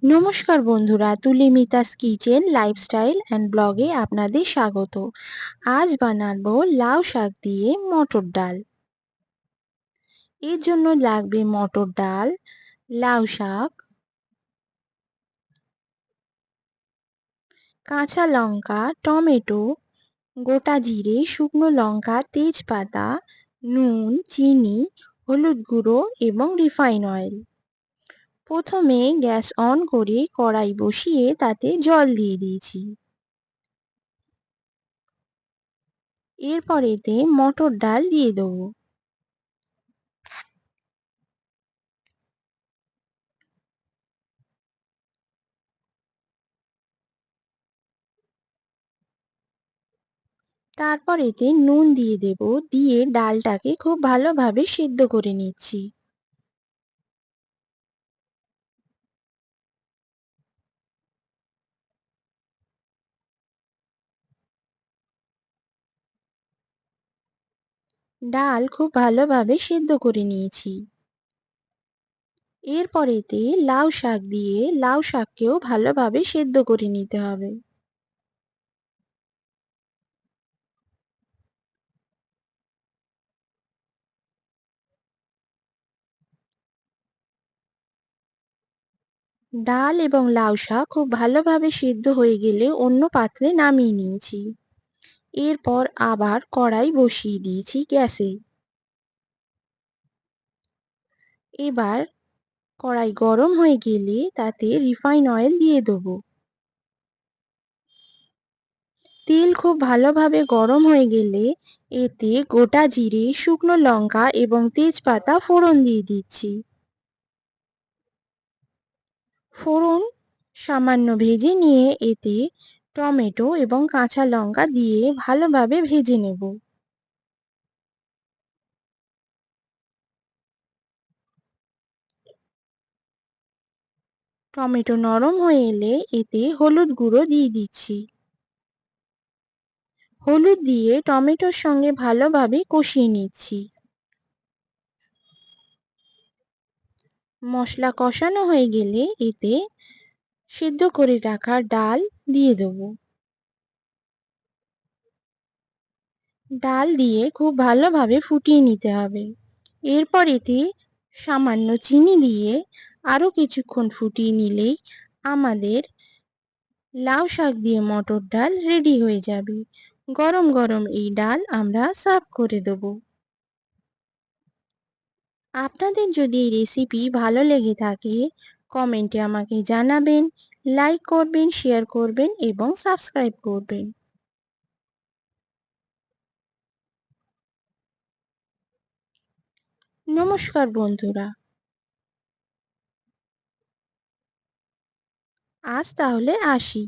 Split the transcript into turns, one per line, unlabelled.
নমস্কার বন্ধুরা, তুলি মিতাস কিচেন লাইফস্টাইল অ্যান্ড ব্লগে আপনাদের স্বাগত। আজ বানাবো লাউ শাক দিয়ে মটর ডাল। এর জন্য লাগবে মটর ডাল, লাউ শাক, কাঁচা লঙ্কা, টমেটো, গোটা জিরে, শুকনো লঙ্কা, তেজপাতা, নুন, চিনি, হলুদ গুঁড়ো এবং রিফাইন অয়েল। প্রথমে গ্যাস অন করে কড়াই বসিয়ে তাতে জল দিয়ে দিয়েছি। এরপর এতে মটর ডাল দিয়ে দেবো। তারপর এতে নুন দিয়ে দেব, দিয়ে ডালটাকে খুব ভালোভাবে সেদ্ধ করে নিচ্ছি। ডাল খুব ভালোভাবে সেদ্ধ করে নিয়েছি। এরপর এতে লাউ শাক দিয়ে লাউ শাককেও ভালোভাবে সেদ্ধ করে নিতে হবে। ডাল এবং লাউ শাক খুব ভালোভাবে সেদ্ধ হয়ে গেলে অন্য পাত্রে নামিয়ে নিয়েছি। এরপর আবার কড়াই বসিয়ে দিয়েছি গ্যাসে। এবার কড়াই গরম হয়ে গেলে তাতে রিফাইন অয়েল দিয়ে দেবো। তেল খুব ভালোভাবে গরম হয়ে গেলে এতে গোটা জিরে, শুকনো লঙ্কা এবং তেজপাতা ফোড়ন দিয়ে দিচ্ছি। ফোড়ন সামান্য ভেজে নিয়ে এতে টমেটো এবং কাঁচা লঙ্কা দিয়ে ভালোভাবে ভেজে নেব। টমেটো নরম হয়ে এলে এতে হলুদ গুঁড়ো দিয়ে দিচ্ছি। হলুদ দিয়ে টমেটোর সঙ্গে ভালোভাবে কষিয়ে নিচ্ছি। মশলা কষানো হয়ে গেলে এতে সিদ্ধ করে রাখা ডাল দিয়ে দেবো। ডাল দিয়ে খুব ভালোভাবে ফুটিয়ে নিতে হবে। এরপর এতে সামান্য চিনি দিয়ে আরও কিছুক্ষণ ফুটিয়ে নিলেই আমাদের লাউ শাক দিয়ে মটর ডাল রেডি হয়ে যাবে। গরম গরম এই ডাল আমরা সার্ভ করে দেব। আপনাদের যদি এই রেসিপি ভালো লেগে থাকে কমেন্টে আমাকে জানাবেন, লাইক করবেন, শেয়ার করবেন এবং সাবস্ক্রাইব করবেন। নমস্কার বন্ধুরা, আজ তাহলে আসি।